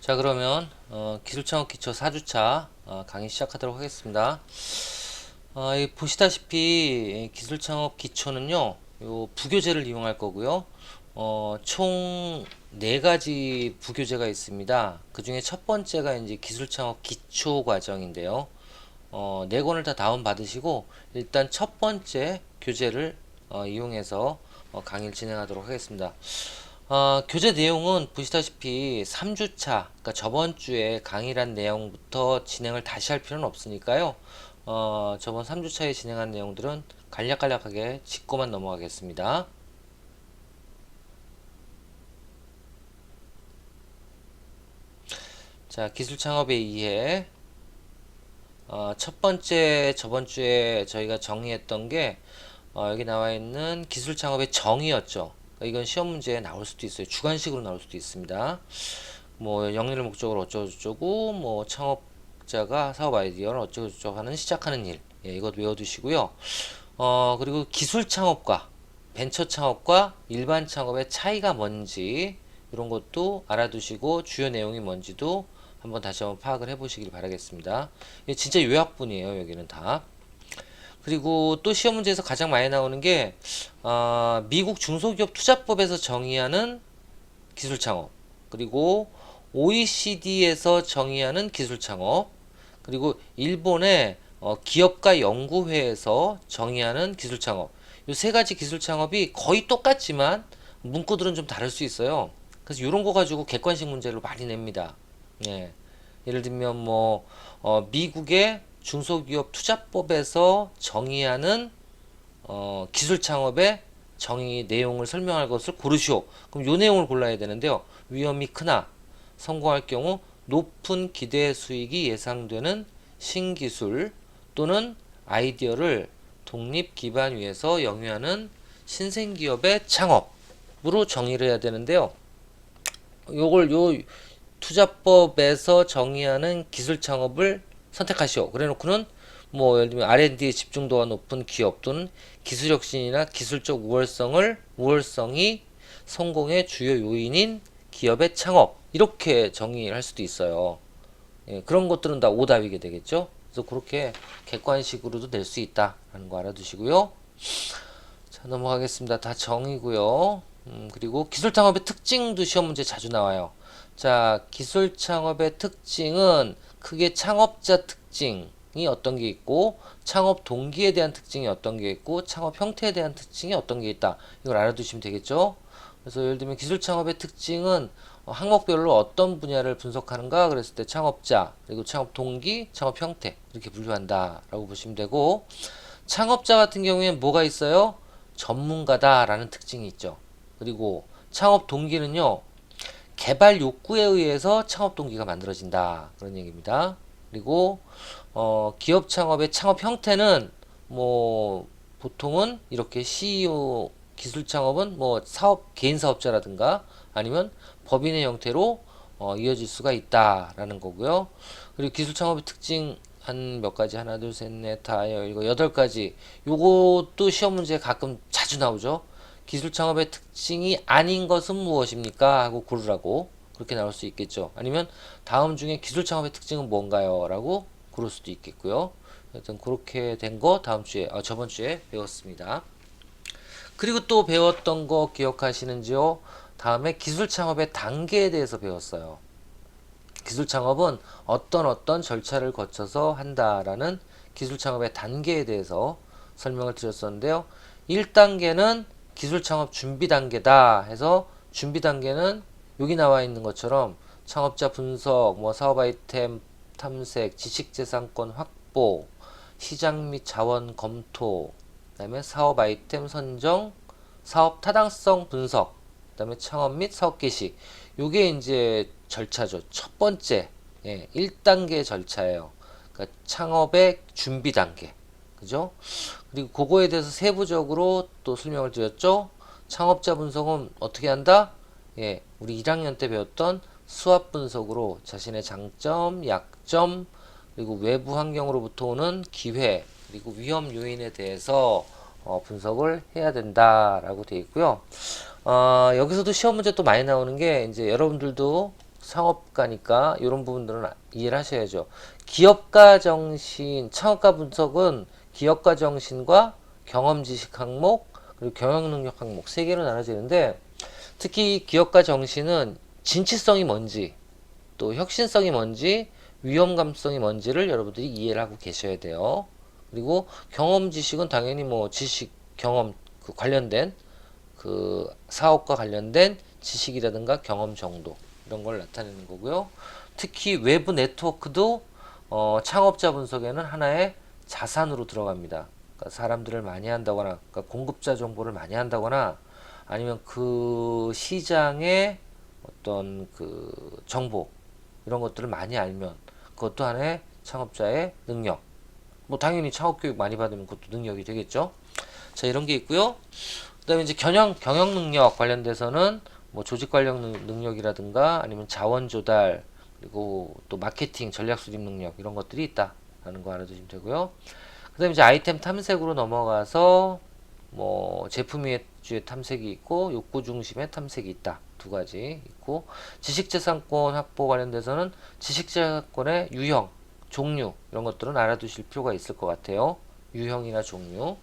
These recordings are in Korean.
자, 그러면 기술창업 기초 4주차 강의 시작하도록 하겠습니다. 보시다시피 기술창업 기초는요, 요 부교재를 이용할 거고요. 총 4가지 부교재가 있습니다. 그 중에 첫 번째가 이제 기술창업 기초 과정인데요. 4권을 다 다운 받으시고 일단 첫 번째 교재를 이용해서 강의를 진행하도록 하겠습니다. 교재 내용은 보시다시피 3주차, 그러니까 저번 주에 강의란 내용부터 진행을 다시 할 필요는 없으니까요. 저번 3주차에 진행한 내용들은 간략간략하게 짚고만 넘어가겠습니다. 자, 기술 창업의 이해. 첫 번째, 저번 주에 저희가 정의했던 게, 여기 나와 있는 기술 창업의 정의였죠. 이건 시험 문제에 나올 수도 있어요. 주관식으로 나올 수도 있습니다. 뭐 영리를 목적으로 어쩌고저쩌고, 뭐 창업자가 사업 아이디어를 어쩌고저쩌고 하는 시작하는 일, 이것 외워두시고요. 그리고 기술 창업과 벤처 창업과 일반 창업의 차이가 뭔지 이런 것도 알아두시고 주요 내용이 뭔지도 다시 한번 파악을 해보시길 바라겠습니다. 진짜 요약분이에요, 여기는 다. 그리고 또 시험 문제에서 가장 많이 나오는 게 미국 중소기업 투자법에서 정의하는 기술 창업, 그리고 OECD에서 정의하는 기술 창업, 그리고 일본의 기업가 연구회에서 정의하는 기술 창업. 이 세 가지 기술 창업이 거의 똑같지만 문구들은 좀 다를 수 있어요. 그래서 이런 거 가지고 객관식 문제를 많이 냅니다. 예. 예를 들면 뭐 미국의 중소기업 투자법에서 정의하는 기술 창업의 정의 내용을 설명할 것을 고르시오. 그럼 요 내용을 골라야 되는데요. 위험이 크나 성공할 경우 높은 기대 수익이 예상되는 신기술 또는 아이디어를 독립 기반 위에서 영위하는 신생기업의 창업으로 정의를 해야 되는데요. 요걸 요 투자법에서 정의하는 기술 창업을 선택하시오. 그래 놓고는 뭐 예를 들면 R&D에 집중도가 높은 기업 또는 기술 혁신이나 기술적 우월성이 성공의 주요 요인인 기업의 창업, 이렇게 정의를 할 수도 있어요. 그런 것들은 다 오답이게 되겠죠. 그래서 그렇게 객관식으로도 낼 수 있다라는 거 알아두시고요. 자, 넘어가겠습니다. 다 정의고요. 그리고 기술 창업의 특징도 시험 문제 자주 나와요. 자, 기술 창업의 특징은 크게 창업자 특징이 어떤 게 있고, 창업 동기에 대한 특징이 어떤 게 있고, 창업 형태에 대한 특징이 어떤 게 있다. 이걸 알아두시면 되겠죠. 그래서 예를 들면 기술 창업의 특징은 항목별로 어떤 분야를 분석하는가 그랬을 때 창업자, 그리고 창업 동기, 창업 형태 이렇게 분류한다라고 보시면 되고, 창업자 같은 경우에는 뭐가 있어요? 전문가다라는 특징이 있죠. 그리고 창업 동기는요, 개발 욕구에 의해서 창업 동기가 만들어진다, 그런 얘기입니다. 그리고 기업 창업의 창업 형태는 뭐 보통은 이렇게 CEO, 기술 창업은 뭐 개인 사업자라든가 아니면 법인의 형태로 이어질 수가 있다라는 거고요. 그리고 기술 창업의 특징 한 몇 가지, 하나 둘 셋 넷 다 이거 8가지, 요것도 시험 문제에 가끔 자주 나오죠. 기술 창업의 특징이 아닌 것은 무엇입니까 하고 고르라고, 그렇게 나올 수 있겠죠. 아니면 다음 중에 기술 창업의 특징은 뭔가요 라고 고를 수도 있겠고요. 하여튼 그렇게 된 거 저번 주에 배웠습니다. 그리고 또 배웠던 거 기억하시는지요? 다음에 기술 창업의 단계에 대해서 배웠어요. 기술 창업은 어떤 절차를 거쳐서 한다라는 기술 창업의 단계에 대해서 설명을 드렸었는데요. 1단계는 기술 창업 준비 단계다 해서, 준비 단계는 여기 나와 있는 것처럼 창업자 분석, 뭐 사업 아이템 탐색, 지식재산권 확보, 시장 및 자원 검토, 그다음에 사업 아이템 선정, 사업 타당성 분석, 그다음에 창업 및 사업 개시. 요게 이제 절차죠. 첫 번째, 1단계 절차예요. 그러니까 창업의 준비 단계. 그죠? 그리고 그거에 대해서 세부적으로 또 설명을 드렸죠. 창업자 분석은 어떻게 한다? 우리 1학년 때 배웠던 수합 분석으로 자신의 장점, 약점, 그리고 외부 환경으로부터 오는 기회, 그리고 위험 요인에 대해서 분석을 해야 된다라고 되어 있고요. 여기서도 시험 문제 또 많이 나오는 게, 이제 여러분들도 창업가니까 이런 부분들은 이해를 하셔야죠. 기업가 정신, 창업가 분석은 기업가 정신과 경험 지식 항목, 그리고 경영 능력 항목 세 개로 나눠지는데, 특히 기업가 정신은 진취성이 뭔지, 또 혁신성이 뭔지, 위험감성이 뭔지를 여러분들이 이해를 하고 계셔야 돼요. 그리고 경험 지식은 당연히 뭐 지식, 경험 그 관련된 그 사업과 관련된 지식이라든가 경험 정도 이런 걸 나타내는 거고요. 특히 외부 네트워크도 창업자 분석에는 하나의 자산으로 들어갑니다. 그러니까 사람들을 많이 한다거나, 그러니까 공급자 정보를 많이 한다거나, 아니면 그 시장의 어떤 그 정보 이런 것들을 많이 알면 그것도 하나의 창업자의 능력. 뭐 당연히 창업 교육 많이 받으면 그것도 능력이 되겠죠. 자, 이런 게 있고요. 그다음에 이제 경영 능력 관련돼서는 뭐 조직 관련 능력이라든가 아니면 자원 조달, 그리고 또 마케팅 전략 수립 능력 이런 것들이 있다라는 거 알아두시면 되고요. 그다음에 이제 아이템 탐색으로 넘어가서 뭐 제품 위주의 탐색이 있고 욕구 중심의 탐색이 있다. 두 가지 있고, 지식재산권 확보 관련돼서는 지식재산권의 유형, 종류 이런 것들은 알아두실 필요가 있을 것 같아요. 유형이나 종류.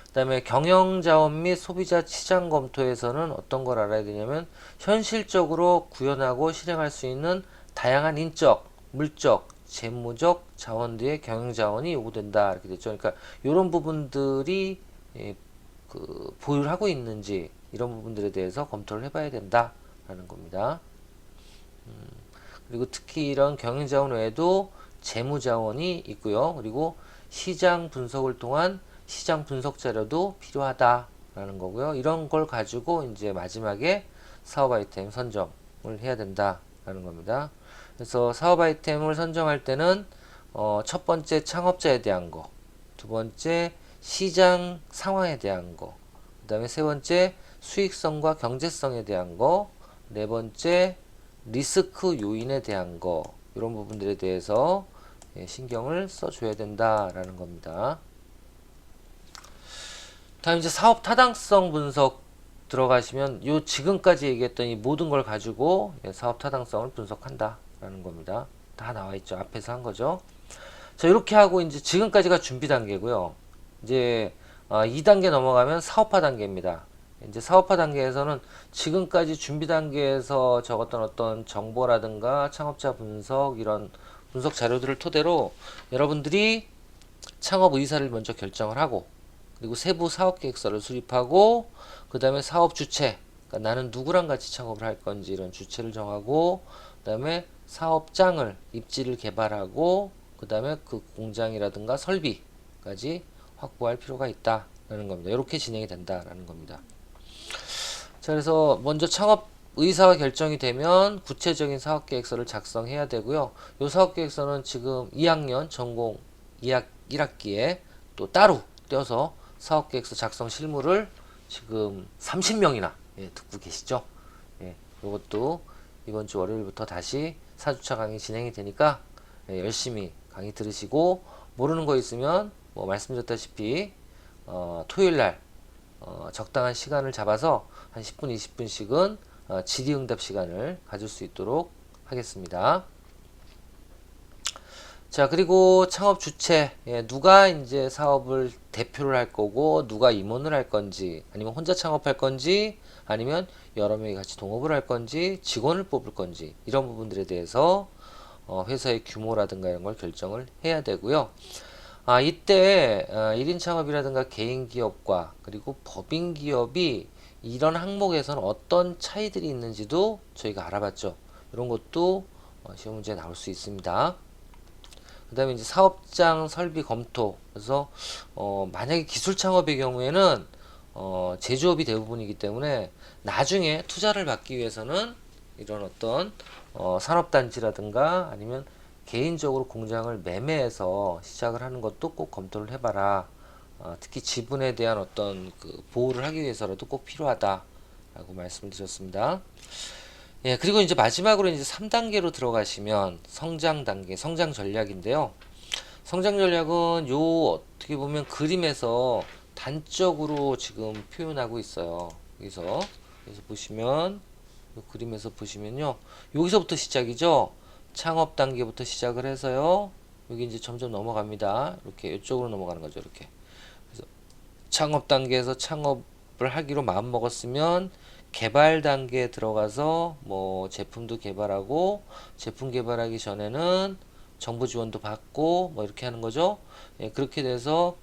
그 다음에 경영자원 및 소비자 시장 검토에서는 어떤 걸 알아야 되냐면, 현실적으로 구현하고 실행할 수 있는 다양한 인적, 물적, 재무적 자원들의 경영자원이 요구된다 이렇게 됐죠. 그러니까 이런 부분들이 보유를 하고 있는지 이런 부분들에 대해서 검토를 해봐야 된다라는 겁니다. 그리고 특히 이런 경영자원 외에도 재무자원이 있고요. 그리고 시장 분석을 통한 시장 분석 자료도 필요하다라는 거고요. 이런 걸 가지고 이제 마지막에 사업 아이템 선정을 해야 된다라는 겁니다. 그래서 사업 아이템을 선정할 때는 첫 번째 창업자에 대한 거, 두 번째 시장 상황에 대한 거, 그 다음에 세 번째 수익성과 경제성에 대한 거, 네 번째 리스크 요인에 대한 거, 이런 부분들에 대해서 신경을 써줘야 된다라는 겁니다. 다음 이제 사업 타당성 분석 들어가시면 요 지금까지 얘기했던 이 모든 걸 가지고 사업 타당성을 분석한다라는 겁니다. 다 나와 있죠. 앞에서 한 거죠. 자, 이렇게 하고 이제 지금까지가 준비 단계고요. 이제 2단계 넘어가면 사업화 단계입니다. 이제 사업화 단계에서는 지금까지 준비 단계에서 적었던 어떤 정보라든가 창업자 분석 이런 분석 자료들을 토대로 여러분들이 창업 의사를 먼저 결정을 하고, 그리고 세부 사업 계획서를 수립하고, 그 다음에 사업 주체, 그러니까 나는 누구랑 같이 창업을 할 건지 이런 주체를 정하고, 그 다음에 사업장을 입지를 개발하고, 그 다음에 그 공장이라든가 설비까지 확보할 필요가 있다라는 겁니다. 이렇게 진행이 된다라는 겁니다. 자, 그래서 먼저 창업 의사가 결정이 되면 구체적인 사업 계획서를 작성해야 되고요. 이 사업 계획서는 지금 2학년 전공 1학기에 또 따로 떼어서 사업 계획서 작성 실무를 지금 30명이나 듣고 계시죠. 이것도 이번 주 월요일부터 다시 4주차 강의 진행이 되니까 열심히 강의 들으시고, 모르는 거 있으면 뭐 말씀드렸다시피 토요일날 적당한 시간을 잡아서 한 10분 20분씩은 질의응답 시간을 가질 수 있도록 하겠습니다. 자, 그리고 창업 주체, 누가 이제 사업을 대표를 할 거고, 누가 임원을 할 건지, 아니면 혼자 창업할 건지, 아니면 여러 명이 같이 동업을 할 건지, 직원을 뽑을 건지, 이런 부분들에 대해서 회사의 규모라든가 이런 걸 결정을 해야 되고요. 이때 1인 창업이라든가 개인 기업과 그리고 법인 기업이 이런 항목에서는 어떤 차이들이 있는지도 저희가 알아봤죠. 이런 것도 시험 문제에 나올 수 있습니다. 그 다음에 이제 사업장 설비 검토. 그래서 만약에 기술 창업의 경우에는 제조업이 대부분이기 때문에 나중에 투자를 받기 위해서는 이런 어떤 산업단지라든가 아니면 개인적으로 공장을 매매해서 시작을 하는 것도 꼭 검토를 해봐라. 특히 지분에 대한 어떤 그 보호를 하기 위해서라도 꼭 필요하다라고 말씀을 드렸습니다. 그리고 이제 마지막으로 이제 3단계로 들어가시면 성장 단계, 성장 전략인데요. 성장 전략은 요 어떻게 보면 그림에서 단적으로 지금 표현하고 있어요. 여기서 보시면 요 그림에서 보시면요. 여기서부터 시작이죠. 창업 단계부터 시작을 해서요. 여기 이제 점점 넘어갑니다. 이렇게 이쪽으로 넘어가는 거죠. 이렇게. 그래서 창업 단계에서 창업을 하기로 마음 먹었으면 개발 단계에 들어가서 뭐 제품도 개발하고 제품 개발하기 전에는 정부 지원도 받고 뭐 이렇게 하는 거죠. 예, 그렇게 돼서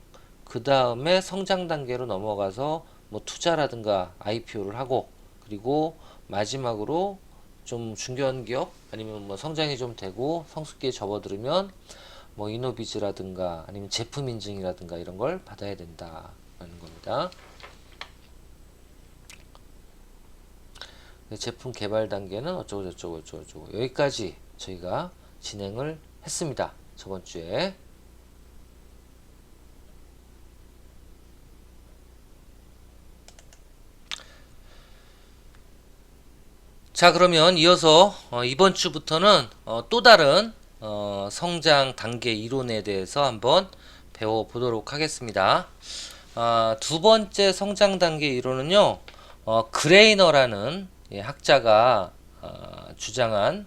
그 다음에 성장 단계로 넘어가서 뭐 투자라든가 IPO를 하고 그리고 마지막으로 좀 중견 기업 아니면 뭐 성장이 좀 되고 성숙기에 접어들으면 뭐 이노비즈라든가 아니면 제품 인증이라든가 이런 걸 받아야 된다라는 겁니다. 제품 개발 단계는 어쩌고 저쩌고 어쩌고 저쩌고 여기까지 저희가 진행을 했습니다. 저번 주에. 자, 그러면 이어서 이번 주부터는 또 다른 성장 단계 이론에 대해서 한번 배워보도록 하겠습니다. 두 번째 성장 단계 이론은요, 그레이너라는 학자가 주장한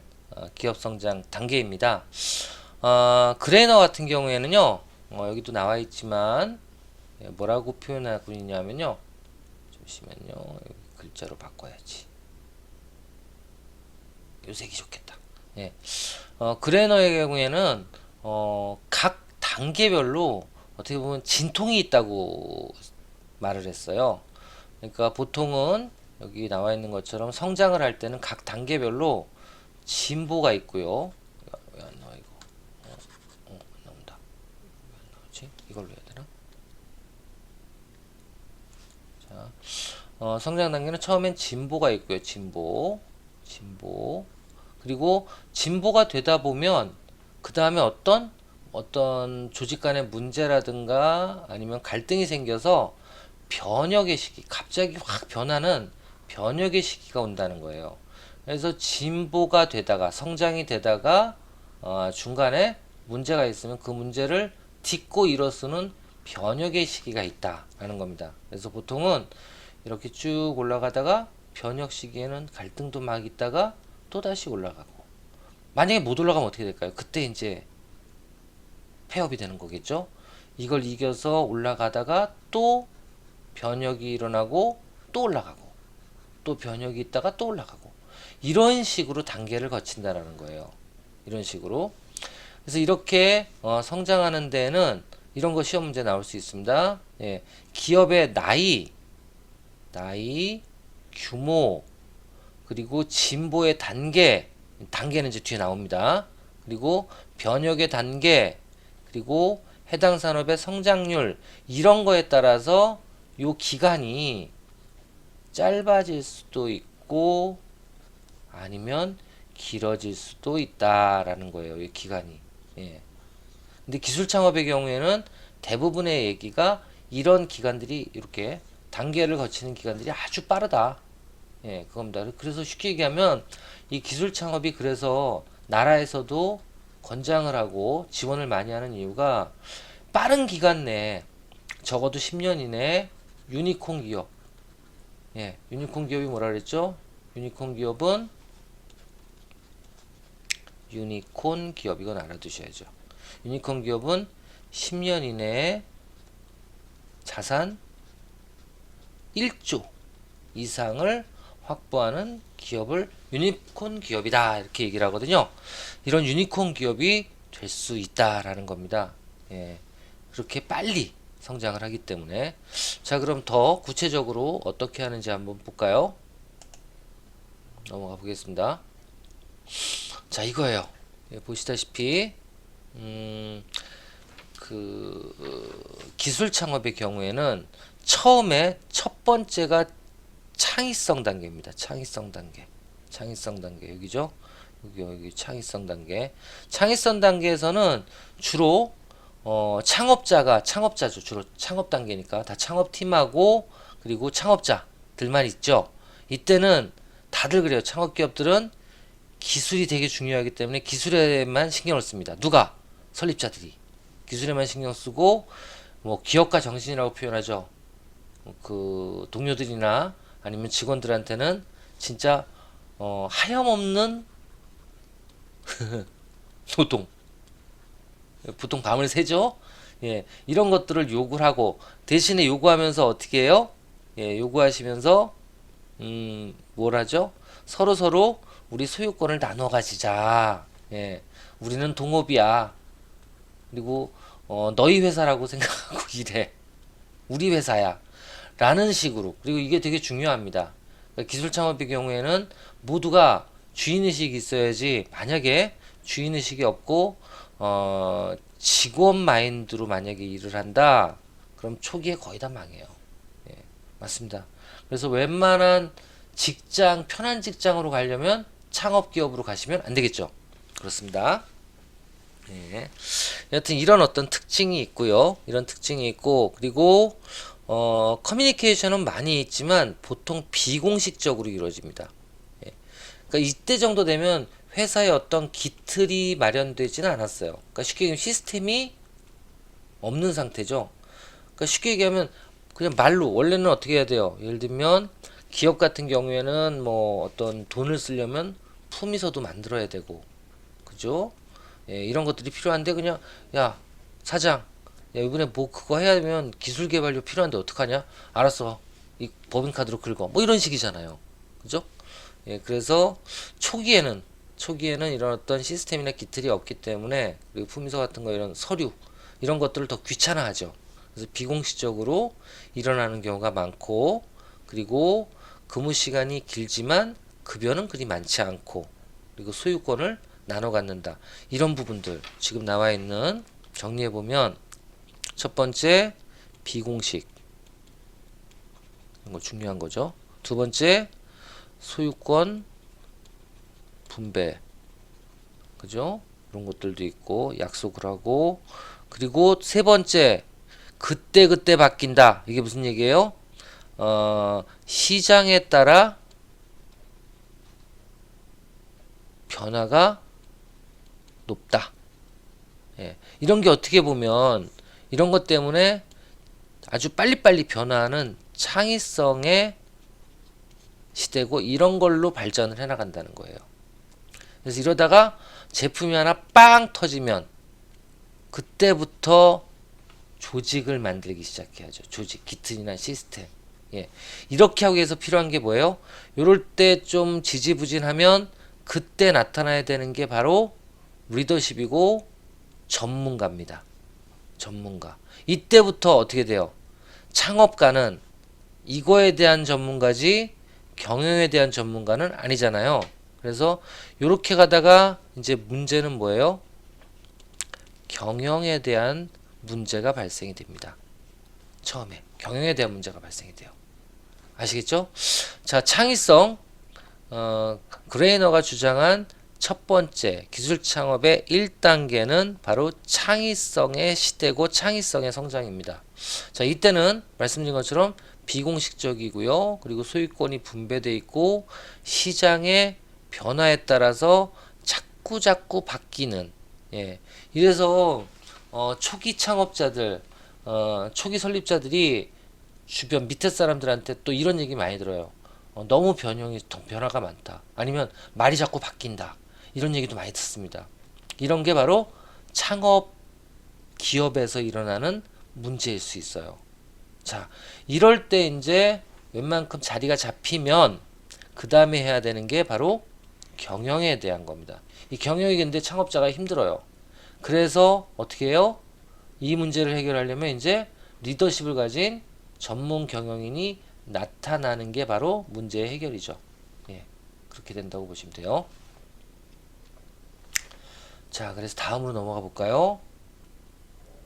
기업 성장 단계입니다. 그레이너 같은 경우에는요, 여기도 나와 있지만 뭐라고 표현하고 있냐면요, 잠시만요, 여기 글자로 바꿔야지. 요색이 좋겠다. 예. 그레너의 경우에는 각 단계별로 어떻게 보면 진통이 있다고 말을 했어요. 그러니까 보통은 여기 나와 있는 것처럼 성장을 할 때는 각 단계별로 진보가 있고요. 왜 안 나와 이거? 안 나온다. 왜 안 나오지? 이걸로 해야 되나? 자, 성장 단계는 처음엔 진보가 있고요. 진보. 그리고 진보가 되다 보면 그 다음에 어떤 조직 간의 문제라든가 아니면 갈등이 생겨서 변혁의 시기, 갑자기 확 변하는 변혁의 시기가 온다는 거예요. 그래서 진보가 되다가 성장이 되다가 중간에 문제가 있으면 그 문제를 딛고 일어서는 변혁의 시기가 있다라는 겁니다. 그래서 보통은 이렇게 쭉 올라가다가 변혁 시기에는 갈등도 막 있다가 또 다시 올라가고 만약에 못 올라가면 어떻게 될까요? 그때 이제 폐업이 되는 거겠죠. 이걸 이겨서 올라가다가 또 변혁이 일어나고 또 올라가고 또 변혁이 있다가 또 올라가고 이런 식으로 단계를 거친다라는 거예요. 이런 식으로. 그래서 이렇게 성장하는 데는 이런 거 시험 문제 나올 수 있습니다. 예, 기업의 나이, 규모, 그리고 진보의 단계는 이제 뒤에 나옵니다. 그리고 변혁의 단계, 그리고 해당 산업의 성장률 이런 거에 따라서 요 기간이 짧아질 수도 있고 아니면 길어질 수도 있다라는 거예요. 이 기간이. 예. 근데 기술 창업의 경우에는 대부분의 얘기가 이런 기간들이 이렇게 단계를 거치는 기간들이 아주 빠르다. 예, 그겁니다. 그래서 쉽게 얘기하면 이 기술 창업이 그래서 나라에서도 권장을 하고 지원을 많이 하는 이유가 빠른 기간 내에 적어도 10년 이내에 유니콘 기업. 예, 유니콘 기업이 뭐라 그랬죠? 유니콘 기업은 유니콘 기업 이건 알아두셔야죠. 유니콘 기업은 10년 이내에 자산 1조 이상을 확보하는 기업을 유니콘 기업이다 이렇게 얘기를 하거든요. 이런 유니콘 기업이 될 수 있다라는 겁니다. 예, 그렇게 빨리 성장을 하기 때문에. 자, 그럼 더 구체적으로 어떻게 하는지 한번 볼까요? 넘어가 보겠습니다. 자, 이거예요. 예, 보시다시피 기술 창업의 경우에는 처음에 첫 번째가 창의성 단계입니다. 창의성 단계. 여기죠? 여기 창의성 단계. 창의성 단계에서는 주로 창업자죠. 주로 창업 단계니까 다 창업팀하고 그리고 창업자들만 있죠. 이때는 다들 그래요. 창업 기업들은 기술이 되게 중요하기 때문에 기술에만 신경을 씁니다. 누가? 설립자들이. 기술에만 신경 쓰고 뭐 기업가 정신이라고 표현하죠. 그 동료들이나 아니면 직원들한테는 진짜 하염없는 노동. 보통 밤을 새죠. 예, 이런 것들을 요구를 하고 대신에 요구하면서 어떻게 해요? 예, 요구하시면서 뭘 하죠? 서로 우리 소유권을 나눠 가지자. 예, 우리는 동업이야. 그리고 너희 회사라고 생각하고 일해. 우리 회사야. 라는 식으로. 그리고 이게 되게 중요합니다. 그러니까 기술 창업의 경우에는 모두가 주인의식이 있어야지, 만약에 주인의식이 없고 직원 마인드로 만약에 일을 한다, 그럼 초기에 거의 다 망해요. 예, 맞습니다. 그래서 웬만한 직장, 편한 직장으로 가려면 창업 기업으로 가시면 안 되겠죠. 그렇습니다. 예. 여튼 이런 어떤 특징이 있고요. 이런 특징이 있고, 그리고 커뮤니케이션은 많이 있지만 보통 비공식적으로 이루어집니다. 예. 그러니까 이때 정도 되면 회사에 어떤 기틀이 마련되지는 않았어요. 그러니까 쉽게 얘기하면 시스템이 없는 상태죠. 그러니까 쉽게 얘기하면 그냥 말로, 원래는 어떻게 해야 돼요? 예를 들면 기업 같은 경우에는 뭐 어떤 돈을 쓰려면 품위서도 만들어야 되고, 그죠? 예, 이런 것들이 필요한데 그냥, 야 사장, 야 이번에 뭐 그거 해야 되면 기술 개발료 필요한데 어떡하냐? 알았어, 이 법인카드로 긁어, 뭐 이런 식이잖아요. 그죠? 예, 그래서 초기에는 이런 어떤 시스템이나 기틀이 없기 때문에, 그리고 품위서 같은 거, 이런 서류, 이런 것들을 더 귀찮아하죠. 그래서 비공식적으로 일어나는 경우가 많고, 그리고 근무 시간이 길지만 급여는 그리 많지 않고, 그리고 소유권을 나눠 갖는다. 이런 부분들 지금 나와 있는, 정리해 보면, 첫 번째 비공식, 이거 중요한 거죠. 두 번째 소유권 분배, 그죠? 이런 것들도 있고 약속을 하고, 그리고 세 번째 그때 바뀐다. 이게 무슨 얘기예요? 시장에 따라 변화가 높다. 예, 이런 게 어떻게 보면 이런 것 때문에 아주 빨리빨리 변화하는 창의성의 시대고, 이런 걸로 발전을 해 나간다는 거예요. 그래서 이러다가 제품이 하나 빵 터지면 그때부터 조직을 만들기 시작해야죠. 조직, 기틀이나 시스템. 예. 이렇게 하기 위해서 필요한 게 뭐예요? 요럴 때 좀 지지부진하면 그때 나타나야 되는 게 바로 리더십이고 전문가입니다. 전문가. 이때부터 어떻게 돼요? 창업가는 이거에 대한 전문가지 경영에 대한 전문가는 아니잖아요. 그래서 요렇게 가다가 이제 문제는 뭐예요? 경영에 대한 문제가 발생이 됩니다. 처음에 경영에 대한 문제가 발생이 돼요. 아시겠죠? 자, 창의성. 그레이너가 주장한 첫 번째 기술 창업의 1단계는 바로 창의성의 시대고 창의성의 성장입니다. 자, 이때는 말씀드린 것처럼 비공식적이고요. 그리고 소유권이 분배되어 있고 시장의 변화에 따라서 자꾸 바뀌는, 예. 이래서 초기 창업자들, 초기 설립자들이 주변 밑에 사람들한테 또 이런 얘기 많이 들어요. 너무 변화가 많다. 아니면 말이 자꾸 바뀐다. 이런 얘기도 많이 듣습니다. 이런 게 바로 창업 기업에서 일어나는 문제일 수 있어요. 자, 이럴 때 이제 웬만큼 자리가 잡히면 그 다음에 해야 되는 게 바로 경영에 대한 겁니다. 이 경영이 근데 창업자가 힘들어요. 그래서 어떻게 해요? 이 문제를 해결하려면 이제 리더십을 가진 전문 경영인이 나타나는 게 바로 문제의 해결이죠. 예, 그렇게 된다고 보시면 돼요. 자, 그래서 다음으로 넘어가 볼까요?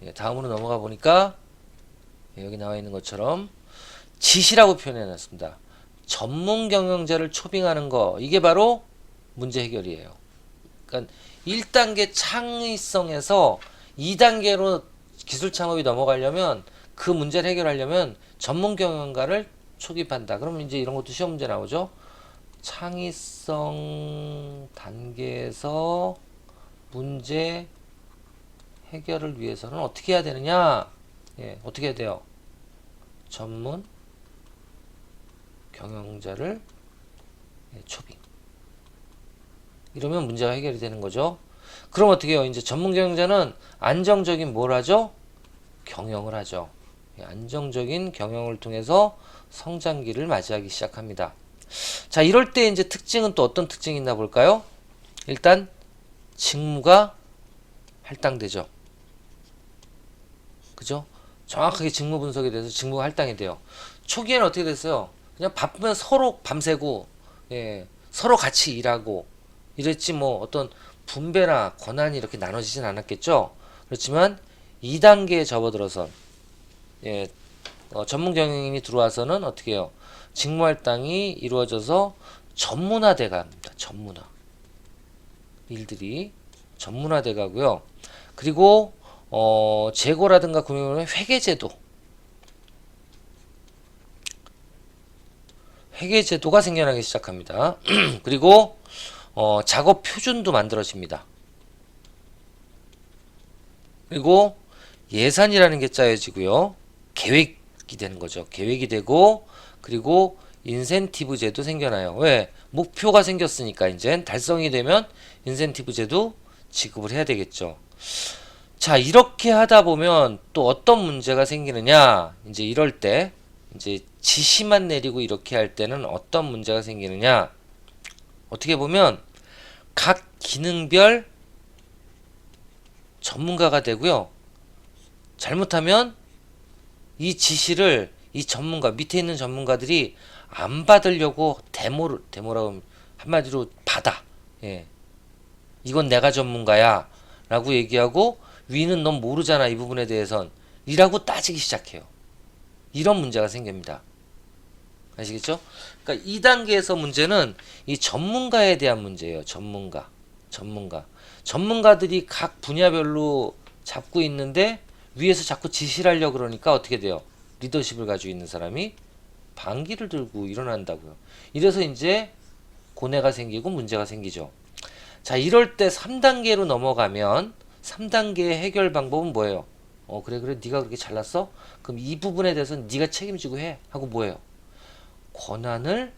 예, 다음으로 넘어가 보니까 여기 나와 있는 것처럼 지시라고 표현해 놨습니다. 전문 경영자를 초빙하는 거, 이게 바로 문제 해결이에요. 그러니까 1단계 창의성에서 2단계로 기술 창업이 넘어가려면, 그 문제를 해결하려면 전문 경영가를 초기한다. 그러면 이제 이런 것도 시험 문제 나오죠. 창의성 단계에서 문제 해결을 위해서는 어떻게 해야 되느냐? 예, 어떻게 해야 돼요? 전문 경영자를 초빙. 이러면 문제가 해결이 되는 거죠. 그럼 어떻게 해요? 이제 전문 경영자는 안정적인 뭘 하죠? 경영을 하죠. 안정적인 경영을 통해서 성장기를 맞이하기 시작합니다. 자, 이럴 때 이제 특징은 또 어떤 특징이 있나 볼까요? 일단 직무가 할당되죠. 그죠? 정확하게 직무 분석에 대해서 직무가 할당이 돼요. 초기에는 어떻게 됐어요? 그냥 바쁘면 서로 밤새고, 예, 서로 같이 일하고 이랬지 뭐 어떤 분배나 권한이 이렇게 나눠지진 않았겠죠. 그렇지만 2단계에 접어들어서 예, 전문 경영인이 들어와서는 어떻게 해요? 직무 할당이 이루어져서 전문화돼 갑니다. 전문화. 일들이 전문화돼 가고요. 그리고 재고라든가 구매물의 회계제도가 생겨나기 시작합니다. 그리고 작업 표준도 만들어집니다. 그리고 예산이라는 게 짜여지고요. 계획이 되는 거죠. 계획이 되고 그리고 인센티브 제도 생겨나요. 왜? 목표가 생겼으니까 이제 달성이 되면 인센티브 제도 지급을 해야 되겠죠. 자, 이렇게 하다 보면 또 어떤 문제가 생기느냐? 이제 이럴 때 이제 지시만 내리고 이렇게 할 때는 어떤 문제가 생기느냐? 어떻게 보면 각 기능별 전문가가 되고요. 잘못하면 이 지시를 이 전문가 밑에 있는 전문가들이 안 받으려고 데모라고 한마디로 받아. 예. 이건 내가 전문가야 라고 얘기하고 위는 넌 모르잖아 이 부분에 대해선 이라고 따지기 시작해요. 이런 문제가 생깁니다. 아시겠죠? 그러니까 2단계에서 문제는 이 전문가에 대한 문제예요. 전문가들이 각 분야별로 잡고 있는데 위에서 자꾸 지시를 하려고 그러니까 어떻게 돼요? 리더십을 가지고 있는 사람이 반기를 들고 일어난다고요. 이래서 이제 고뇌가 생기고 문제가 생기죠. 자, 이럴 때 3단계로 넘어가면 3단계의 해결 방법은 뭐예요? 그래 네가 그렇게 잘났어? 그럼 이 부분에 대해서는 네가 책임지고 해 하고 뭐예요? 권한을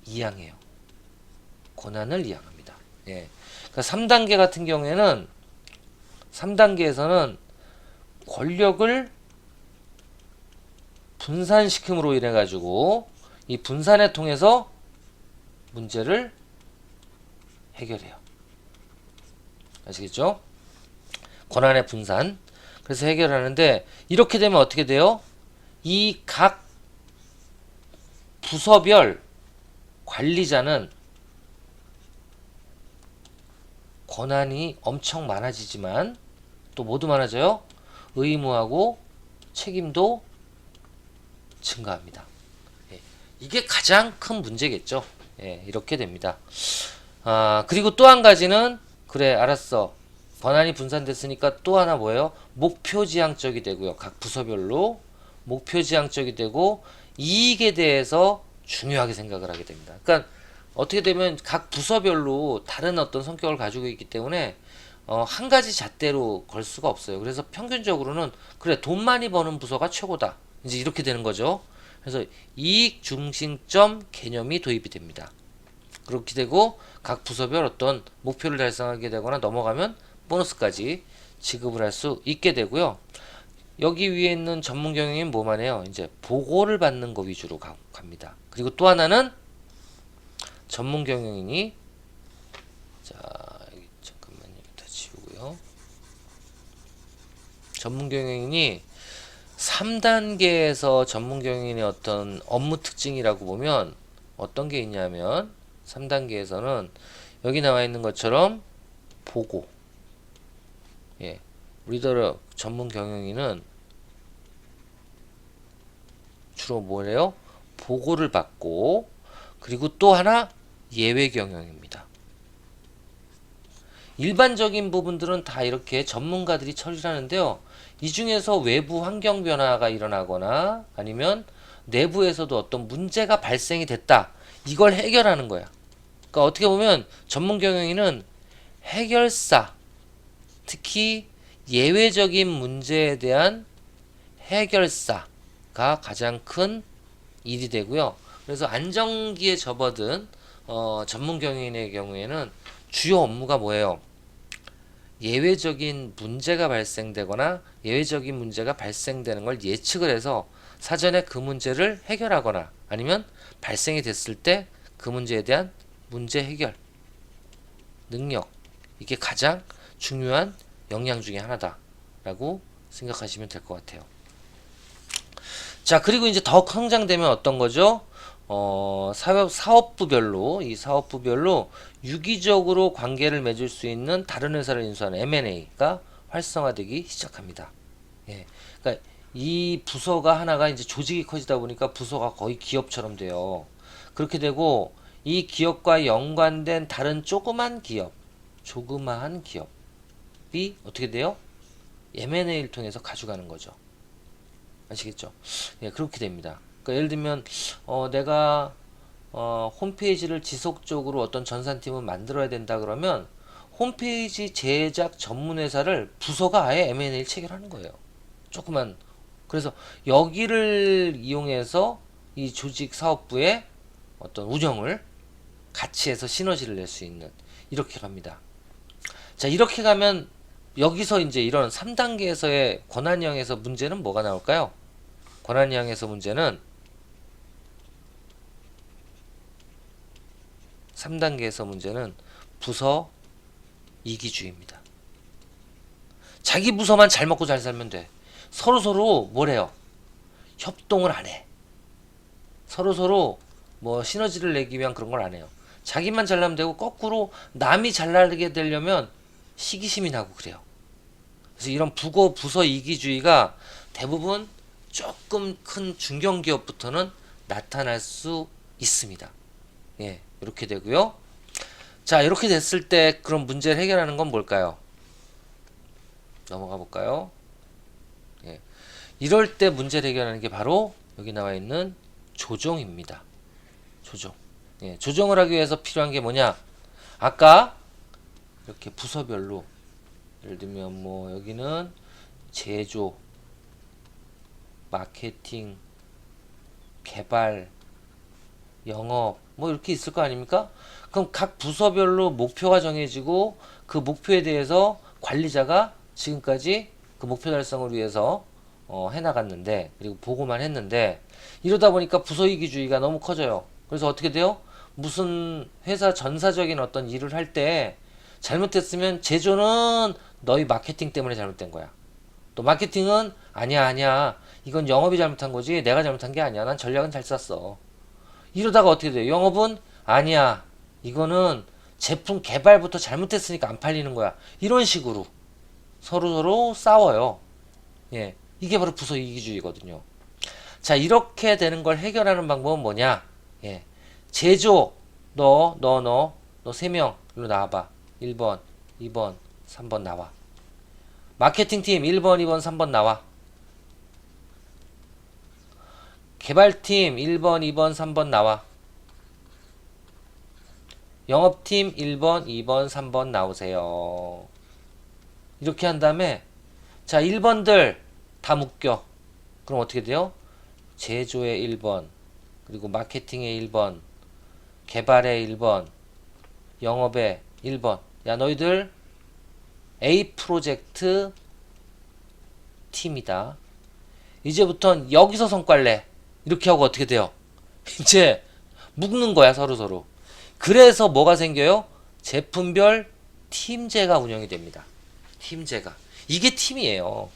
이양해요. 권한을 이양합니다. 예. 그러니까 3단계 같은 경우에는 3단계에서는 권력을 분산시킴으로 인해 가지고 이 분산에 통해서 문제를 해결해요. 아시겠죠? 권한의 분산. 그래서 해결하는데 이렇게 되면 어떻게 돼요? 이 각 부서별 관리자는 권한이 엄청 많아지지만 또 모두 많아져요? 의무하고 책임도 증가합니다. 예, 이게 가장 큰 문제겠죠. 예, 이렇게 됩니다. 그리고 또 한 가지는 그래 알았어. 권한이 분산됐으니까 또 하나 뭐예요? 목표지향적이 되고요. 각 부서별로 목표지향적이 되고 이익에 대해서 중요하게 생각을 하게 됩니다. 그러니까 어떻게 되면 각 부서별로 다른 어떤 성격을 가지고 있기 때문에 한 가지 잣대로 걸 수가 없어요. 그래서 평균적으로는 그래 돈 많이 버는 부서가 최고다. 이제 이렇게 되는 거죠. 그래서 이익 중심점 개념이 도입이 됩니다. 그렇게 되고 각 부서별 어떤 목표를 달성하게 되거나 넘어가면 보너스까지 지급을 할 수 있게 되고요. 여기 위에 있는 전문 경영인 뭐만 해요? 이제 보고를 받는 거 위주로 갑니다. 그리고 또 하나는 전문 경영인이 자 여기 잠깐만요. 다 지우고요. 전문 경영인이 3단계에서 전문 경영인의 어떤 업무 특징이라고 보면 어떤 게 있냐면 3단계에서는 여기 나와 있는 것처럼 보고 예, 리더 전문 경영인은 주로 뭐래요? 보고를 받고 그리고 또 하나 예외 경영입니다. 일반적인 부분들은 다 이렇게 전문가들이 처리를 하는데요. 이 중에서 외부 환경 변화가 일어나거나 아니면 내부에서도 어떤 문제가 발생이 됐다. 이걸 해결하는 거야. 그러니까 어떻게 보면 전문 경영인은 해결사, 특히 예외적인 문제에 대한 해결사가 가장 큰 일이 되고요. 그래서 안정기에 접어든 전문 경영인의 경우에는 주요 업무가 뭐예요? 예외적인 문제가 발생되거나 예외적인 문제가 발생되는 걸 예측을 해서 사전에 그 문제를 해결하거나 아니면 발생이 됐을 때 그 문제에 대한 문제 해결 능력, 이게 가장 중요한 역량 중에 하나다라고 생각하시면 될 것 같아요. 자, 그리고 이제 더 성장되면 어떤 거죠? 사업부별로 유기적으로 관계를 맺을 수 있는 다른 회사를 인수하는 M&A가 활성화되기 시작합니다. 예. 그러니까 이 부서가 하나가 이제 조직이 커지다 보니까 부서가 거의 기업처럼 돼요. 그렇게 되고 이 기업과 연관된 다른 조그마한 기업이 어떻게 돼요? M&A를 통해서 가져가는 거죠. 아시겠죠? 예, 그렇게 됩니다. 그러니까 예를 들면 내가 홈페이지를 지속적으로 어떤 전산팀을 만들어야 된다 그러면 홈페이지 제작 전문 회사를 부서가 아예 M&A를 체결하는 거예요. 조그만. 그래서 여기를 이용해서 이 조직 사업부의 어떤 운영을 같이 해서 시너지를 낼 수 있는 이렇게 갑니다. 자, 이렇게 가면 여기서 이제 이런 3단계에서의 권한형에서 문제는 뭐가 나올까요? 권한형에서 문제는 3단계에서 문제는 부서 이기주의입니다. 자기 부서만 잘 먹고 잘 살면 돼. 서로서로 뭐래요? 협동을 안 해. 서로서로 뭐 시너지를 내기 위한 그런 걸 안 해요. 자기만 잘나면 되고 거꾸로 남이 잘나게 되려면 시기심이 나고 그래요. 그래서 이런 부서 이기주의가 대부분 조금 큰 중견기업부터는 나타날 수 있습니다. 예, 이렇게 되고요. 자, 이렇게 됐을 때 그런 문제를 해결하는 건 뭘까요? 넘어가 볼까요? 예, 이럴 때 문제를 해결하는 게 바로 여기 나와 있는 조정입니다. 조정. 예, 조정을 하기 위해서 필요한 게 뭐냐? 아까 이렇게 부서별로 예를 들면 뭐 여기는 제조, 마케팅, 개발, 영업 뭐 이렇게 있을 거 아닙니까? 그럼 각 부서별로 목표가 정해지고 그 목표에 대해서 관리자가 지금까지 그 목표 달성을 위해서 해나갔는데 그리고 보고만 했는데 이러다 보니까 부서이기주의가 너무 커져요. 그래서 어떻게 돼요? 무슨 회사 전사적인 어떤 일을 할 때 잘못됐으면 제조는 너희 마케팅 때문에 잘못된 거야. 또 마케팅은 아니야 이건 영업이 잘못한 거지 내가 잘못한 게 아니야. 난 전략은 잘 짰어. 이러다가 어떻게 돼요? 영업은 아니야 이거는 제품 개발부터 잘못했으니까 안 팔리는 거야. 이런 식으로 서로 싸워요. 예, 이게 바로 부서 이기주의거든요. 자, 이렇게 되는 걸 해결하는 방법은 뭐냐? 예, 제조 너 3명 일로 나와봐. 1번 2번 3번 나와. 마케팅팀 1번 2번 3번 나와. 개발팀 1번 2번 3번 나와. 영업팀 1번 2번 3번 나오세요. 이렇게 한 다음에 자 1번들 다 묶여. 그럼 어떻게 돼요? 제조의 1번 그리고 마케팅의 1번 개발의 1번 영업의 1번. 야 너희들 A 프로젝트 팀이다. 이제부턴 여기서 성과를 내. 이렇게 하고 어떻게 돼요? 이제 묶는 거야 서로서로. 그래서 뭐가 생겨요? 제품별 팀제가 운영이 됩니다. 팀제가. 이게 팀이에요.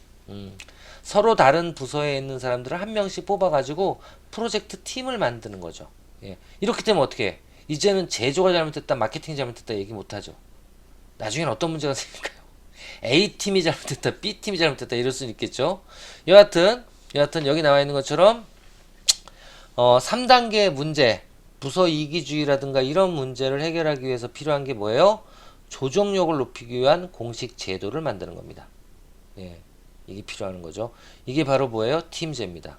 서로 다른 부서에 있는 사람들을 한 명씩 뽑아가지고 프로젝트 팀을 만드는 거죠. 예. 이렇게 되면 어떻게 해? 이제는 제조가 잘못했다, 마케팅이 잘못했다 얘기 못하죠. 나중엔 어떤 문제가 생길까요? A팀이 잘못했다, B팀이 잘못했다 이럴 수는 있겠죠. 여하튼 여기 나와 있는 것처럼 3단계 문제, 부서 이기주의라든가 이런 문제를 해결하기 위해서 필요한 게 뭐예요? 조정력을 높이기 위한 공식 제도를 만드는 겁니다. 예, 이게 필요한 거죠. 이게 바로 뭐예요? 팀제입니다.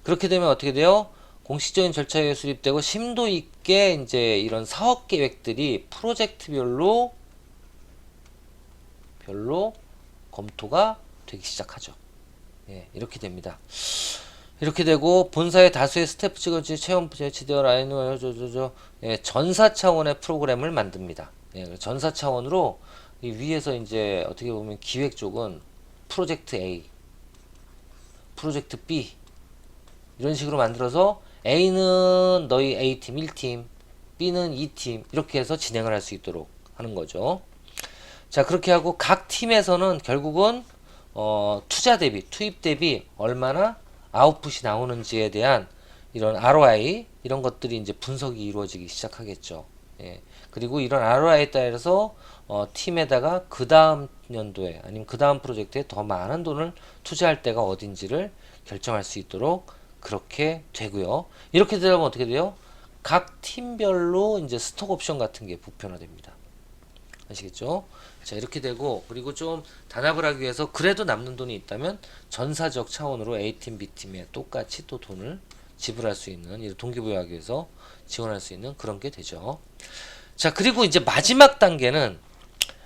그렇게 되면 어떻게 돼요? 공식적인 절차에 수립되고 심도 있게 이제 이런 사업 계획들이 프로젝트별로 검토가 되기 시작하죠. 예, 이렇게 됩니다. 이렇게 되고 본사의 다수의 스태프 직원이 채용 배치되어 라인을 예, 전사 차원의 프로그램을 만듭니다. 예, 전사 차원으로 이 위에서 이제 어떻게 보면 기획 쪽은 프로젝트 A, 프로젝트 B 이런 식으로 만들어서 A는 너희 A팀 1팀, B는 2팀 이렇게 해서 진행을 할 수 있도록 하는 거죠. 자, 그렇게 하고 각 팀에서는 결국은 투자 대비, 투입 대비 얼마나 아웃풋이 나오는지에 대한 이런 ROI 이런 것들이 이제 분석이 이루어지기 시작하겠죠. 예. 그리고 이런 ROI에 따라서 팀에다가 그 다음 연도에 아니면 그 다음 프로젝트에 더 많은 돈을 투자할 때가 어딘지를 결정할 수 있도록 그렇게 되고요. 이렇게 되면 어떻게 돼요? 각 팀별로 이제 스톡 옵션 같은 게 보편화됩니다. 아시겠죠? 자, 이렇게 되고, 그리고 좀 단합을 하기 위해서 그래도 남는 돈이 있다면 전사적 차원으로 A팀, B팀에 똑같이 또 돈을 지불할 수 있는, 이 동기부여하기 위해서 지원할 수 있는 그런 게 되죠. 자, 그리고 이제 마지막 단계는,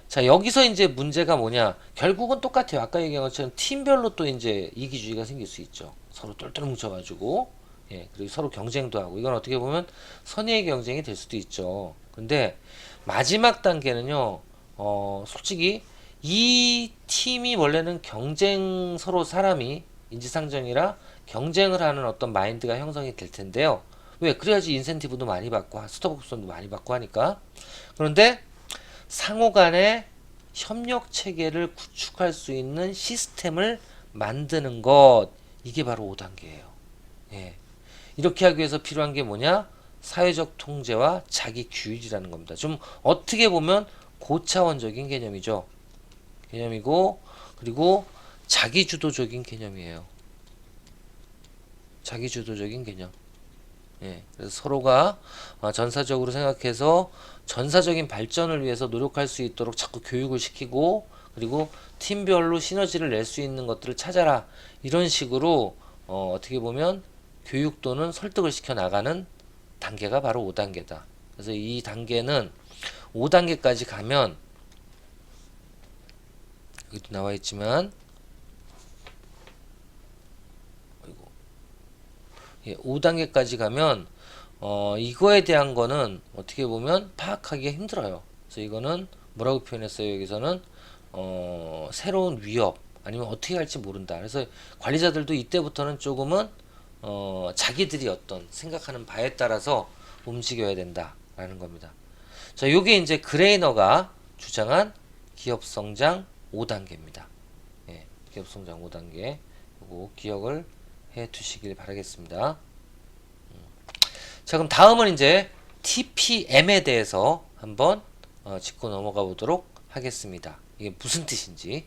자, 여기서 이제 문제가 뭐냐. 결국은 똑같아요. 아까 얘기한 것처럼 팀별로 또 이제 이기주의가 생길 수 있죠. 서로 똘똘 뭉쳐가지고, 예, 그리고 서로 경쟁도 하고, 이건 어떻게 보면 선의의 경쟁이 될 수도 있죠. 근데 마지막 단계는요, 솔직히 이 팀이 원래는 경쟁 서로 사람이 인지상정이라 경쟁을 하는 어떤 마인드가 형성이 될 텐데요. 왜? 그래야지 인센티브도 많이 받고 스톡 옵션도 많이 받고 하니까. 그런데 상호 간의 협력 체계를 구축할 수 있는 시스템을 만드는 것, 이게 바로 5단계예요. 예. 이렇게 하기 위해서 필요한 게 뭐냐? 사회적 통제와 자기 규율이라는 겁니다. 좀 어떻게 보면 고차원적인 개념이죠. 개념이고, 그리고 자기주도적인 개념이에요. 자기주도적인 개념. 예, 그래서 서로가 전사적으로 생각해서 전사적인 발전을 위해서 노력할 수 있도록 자꾸 교육을 시키고, 그리고 팀별로 시너지를 낼 수 있는 것들을 찾아라. 이런 식으로 어떻게 보면 교육 또는 설득을 시켜 나가는 단계가 바로 5단계다. 그래서 이 단계는 5단계까지 가면, 여기도 나와 있지만, 예, 5단계까지 가면 이거에 대한 거는 어떻게 보면 파악하기가 힘들어요. 그래서 이거는 뭐라고 표현했어요? 여기서는 새로운 위협 아니면 어떻게 할지 모른다. 그래서 관리자들도 이때부터는 조금은 자기들이 어떤 생각하는 바에 따라서 움직여야 된다라는 겁니다. 자, 요게 이제 그레이너가 주장한 기업 성장 5단계입니다. 예, 기업 성장 5단계. 요거 기억을 해 두시길 바라겠습니다. 자, 그럼 다음은 이제 TPM에 대해서 한번 짚고 넘어가 보도록 하겠습니다. 이게 무슨 뜻인지.